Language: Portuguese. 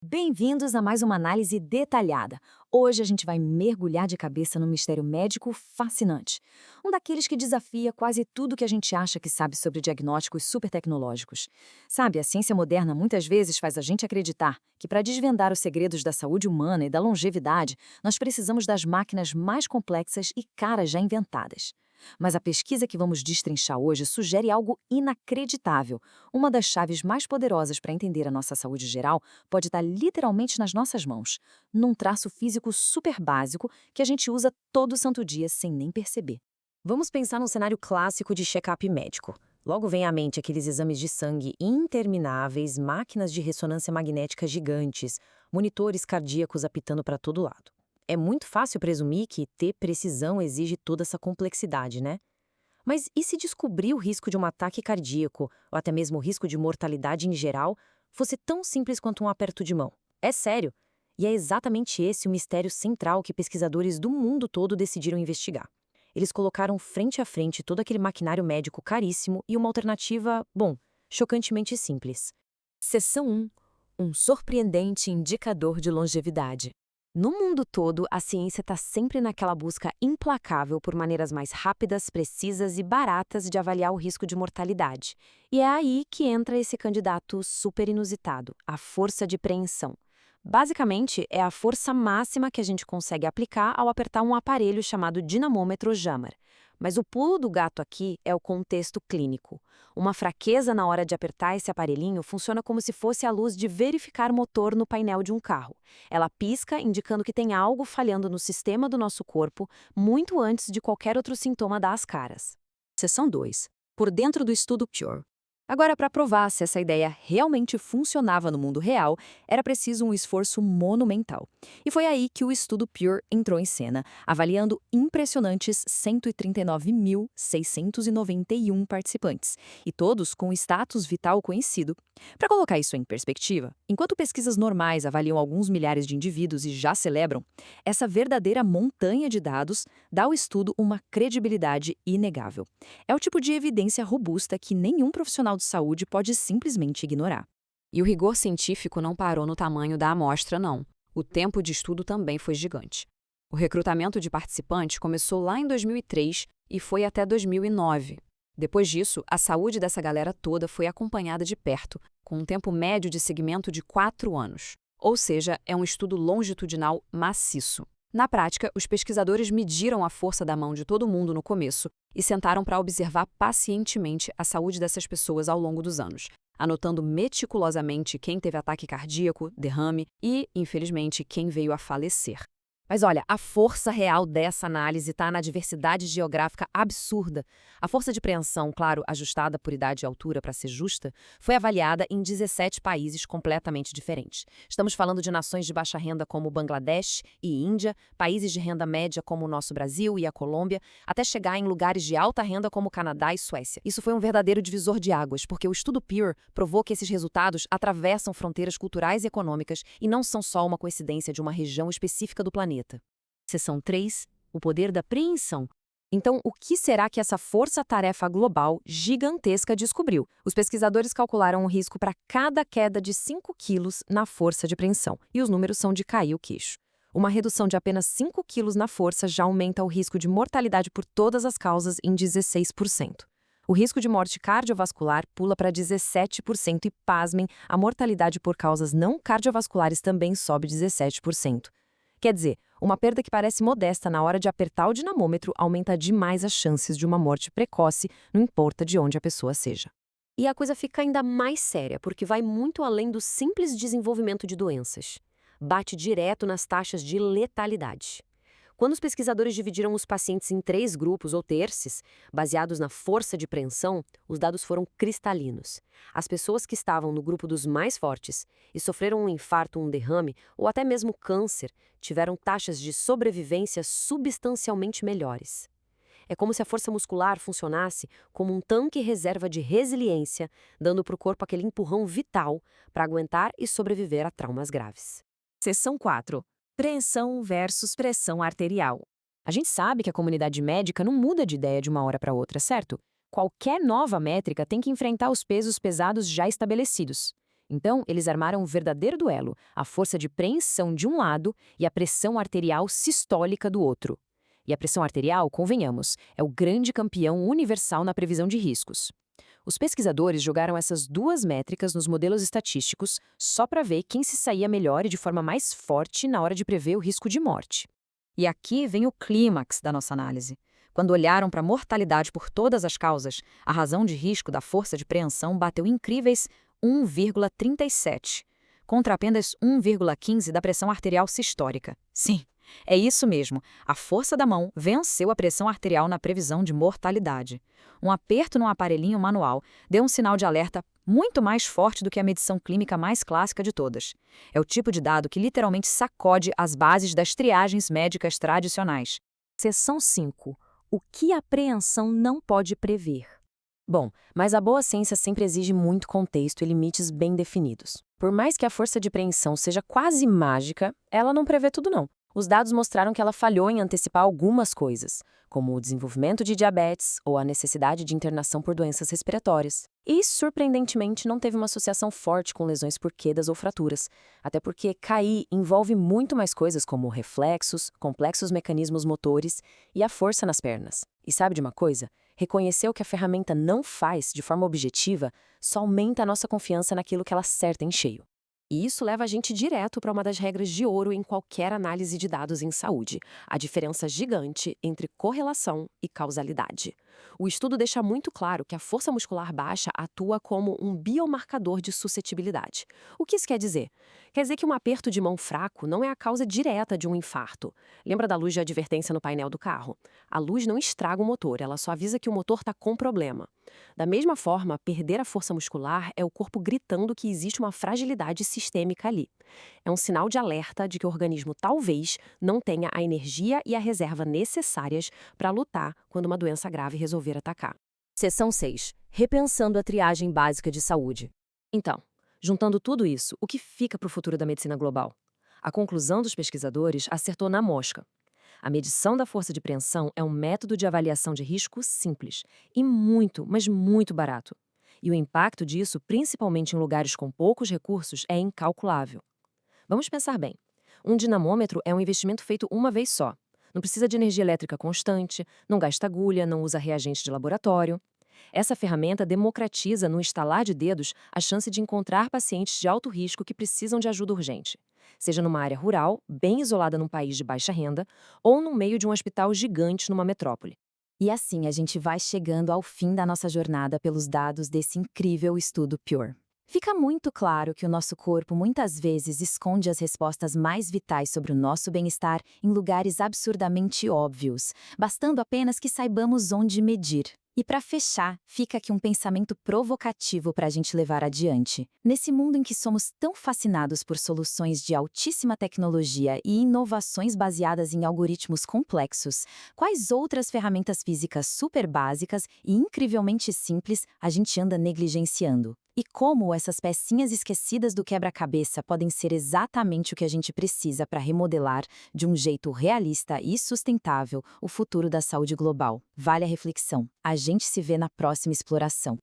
Bem-vindos a mais uma análise detalhada. Hoje a gente vai mergulhar de cabeça num mistério médico fascinante. Um daqueles que desafia quase tudo que a gente acha que sabe sobre diagnósticos super tecnológicos. Sabe, a ciência moderna muitas vezes faz a gente acreditar que para desvendar os segredos da saúde humana e da longevidade, nós precisamos das máquinas mais complexas e caras já inventadas. Mas a pesquisa que vamos destrinchar hoje sugere algo inacreditável. Uma das chaves mais poderosas para entender a nossa saúde geral pode estar literalmente nas nossas mãos, num traço físico super básico que a gente usa todo santo dia sem nem perceber. Vamos pensar num cenário clássico de check-up médico. Logo vem à mente aqueles exames de sangue intermináveis, máquinas de ressonância magnética gigantes, monitores cardíacos apitando para todo lado. É muito fácil presumir que ter precisão exige toda essa complexidade, né? Mas e se descobrir o risco de um ataque cardíaco, ou até mesmo o risco de mortalidade em geral, fosse tão simples quanto um aperto de mão? É sério! E é exatamente esse o mistério central que pesquisadores do mundo todo decidiram investigar. Eles colocaram frente a frente todo aquele maquinário médico caríssimo e uma alternativa, bom, chocantemente simples. Seção 1. Um surpreendente indicador de longevidade. No mundo todo, a ciência está sempre naquela busca implacável por maneiras mais rápidas, precisas e baratas de avaliar o risco de mortalidade. E é aí que entra esse candidato super inusitado, a força de preensão. Basicamente, é a força máxima que a gente consegue aplicar ao apertar um aparelho chamado dinamômetro Jammer. Mas o pulo do gato aqui é o contexto clínico. Uma fraqueza na hora de apertar esse aparelhinho funciona como se fosse a luz de verificar motor no painel de um carro. Ela pisca, indicando que tem algo falhando no sistema do nosso corpo, muito antes de qualquer outro sintoma dar as caras. Seção 2. Por dentro do estudo Pure. Agora, para provar se essa ideia realmente funcionava no mundo real, era preciso um esforço monumental. E foi aí que o estudo Pure entrou em cena, avaliando impressionantes 139.691 participantes, e todos com status vital conhecido. Para colocar isso em perspectiva, enquanto pesquisas normais avaliam alguns milhares de indivíduos e já celebram, essa verdadeira montanha de dados dá ao estudo uma credibilidade inegável. É o tipo de evidência robusta que nenhum profissional de saúde pode simplesmente ignorar. E o rigor científico não parou no tamanho da amostra, não. O tempo de estudo também foi gigante. O recrutamento de participantes começou lá em 2003 e foi até 2009. Depois disso, a saúde dessa galera toda foi acompanhada de perto, com um tempo médio de seguimento de 4 anos. Ou seja, é um estudo longitudinal maciço. Na prática, os pesquisadores mediram a força da mão de todo mundo no começo e sentaram para observar pacientemente a saúde dessas pessoas ao longo dos anos, anotando meticulosamente quem teve ataque cardíaco, derrame e, infelizmente, quem veio a falecer. Mas olha, a força real dessa análise está na diversidade geográfica absurda. A força de preensão, claro, ajustada por idade e altura para ser justa, foi avaliada em 17 países completamente diferentes. Estamos falando de nações de baixa renda como Bangladesh e Índia, países de renda média como o nosso Brasil e a Colômbia, até chegar em lugares de alta renda como o Canadá e Suécia. Isso foi um verdadeiro divisor de águas, porque o estudo Pure provou que esses resultados atravessam fronteiras culturais e econômicas e não são só uma coincidência de uma região específica do planeta. Seção 3. O poder da preensão. Então, o que será que essa força-tarefa global gigantesca descobriu? Os pesquisadores calcularam o risco para cada queda de 5 quilos na força de preensão, e os números são de cair o queixo. Uma redução de apenas 5 quilos na força já aumenta o risco de mortalidade por todas as causas em 16%. O risco de morte cardiovascular pula para 17% e, pasmem, a mortalidade por causas não cardiovasculares também sobe 17%. Quer dizer, uma perda que parece modesta na hora de apertar o dinamômetro aumenta demais as chances de uma morte precoce, não importa de onde a pessoa seja. E a coisa fica ainda mais séria, porque vai muito além do simples desenvolvimento de doenças. Bate direto nas taxas de letalidade. Quando os pesquisadores dividiram os pacientes em 3 grupos ou terces, baseados na força de preensão, os dados foram cristalinos. As pessoas que estavam no grupo dos mais fortes e sofreram um infarto, um derrame ou até mesmo câncer, tiveram taxas de sobrevivência substancialmente melhores. É como se a força muscular funcionasse como um tanque reserva de resiliência, dando para o corpo aquele empurrão vital para aguentar e sobreviver a traumas graves. Seção 4. Preensão versus pressão arterial. A gente sabe que a comunidade médica não muda de ideia de uma hora para outra, certo? Qualquer nova métrica tem que enfrentar os pesos pesados já estabelecidos. Então, eles armaram um verdadeiro duelo, a força de preensão de um lado e a pressão arterial sistólica do outro. E a pressão arterial, convenhamos, é o grande campeão universal na previsão de riscos. Os pesquisadores jogaram essas duas métricas nos modelos estatísticos só para ver quem se saía melhor e de forma mais forte na hora de prever o risco de morte. E aqui vem o clímax da nossa análise. Quando olharam para a mortalidade por todas as causas, a razão de risco da força de preensão bateu incríveis 1,37, contra apenas 1,15 da pressão arterial sistólica. Sim, é isso mesmo. A força da mão venceu a pressão arterial na previsão de mortalidade. Um aperto no aparelhinho manual deu um sinal de alerta muito mais forte do que a medição clínica mais clássica de todas. É o tipo de dado que literalmente sacode as bases das triagens médicas tradicionais. Seção 5. O que a preensão não pode prever? Bom, mas a boa ciência sempre exige muito contexto e limites bem definidos. Por mais que a força de preensão seja quase mágica, ela não prevê tudo não. Os dados mostraram que ela falhou em antecipar algumas coisas, como o desenvolvimento de diabetes ou a necessidade de internação por doenças respiratórias. E, surpreendentemente, não teve uma associação forte com lesões por quedas ou fraturas, até porque cair envolve muito mais coisas como reflexos, complexos mecanismos motores e a força nas pernas. E sabe de uma coisa? Reconhecer o que a ferramenta não faz de forma objetiva só aumenta a nossa confiança naquilo que ela acerta em cheio. E isso leva a gente direto para uma das regras de ouro em qualquer análise de dados em saúde, a diferença gigante entre correlação e causalidade. O estudo deixa muito claro que a força muscular baixa atua como um biomarcador de suscetibilidade. O que isso quer dizer? Quer dizer que um aperto de mão fraco não é a causa direta de um infarto. Lembra da luz de advertência no painel do carro? A luz não estraga o motor, ela só avisa que o motor está com problema. Da mesma forma, perder a força muscular é o corpo gritando que existe uma fragilidade sistêmica ali. É um sinal de alerta de que o organismo talvez não tenha a energia e a reserva necessárias para lutar quando uma doença grave resolver atacar. Seção 6. Repensando a triagem básica de saúde. Então, juntando tudo isso, o que fica para o futuro da medicina global? A conclusão dos pesquisadores acertou na mosca. A medição da força de preensão é um método de avaliação de risco simples e muito, mas muito barato. E o impacto disso, principalmente em lugares com poucos recursos, é incalculável. Vamos pensar bem. Um dinamômetro é um investimento feito uma vez só. Não precisa de energia elétrica constante, não gasta agulha, não usa reagente de laboratório. Essa ferramenta democratiza, no estalar de dedos, a chance de encontrar pacientes de alto risco que precisam de ajuda urgente, seja numa área rural, bem isolada num país de baixa renda, ou no meio de um hospital gigante numa metrópole. E assim a gente vai chegando ao fim da nossa jornada pelos dados desse incrível estudo Pure. Fica muito claro que o nosso corpo muitas vezes esconde as respostas mais vitais sobre o nosso bem-estar em lugares absurdamente óbvios, bastando apenas que saibamos onde medir. E para fechar, fica aqui um pensamento provocativo para a gente levar adiante. Nesse mundo em que somos tão fascinados por soluções de altíssima tecnologia e inovações baseadas em algoritmos complexos, quais outras ferramentas físicas super básicas e incrivelmente simples a gente anda negligenciando? E como essas pecinhas esquecidas do quebra-cabeça podem ser exatamente o que a gente precisa para remodelar, de um jeito realista e sustentável, o futuro da saúde global? Vale a reflexão. A gente se vê na próxima exploração.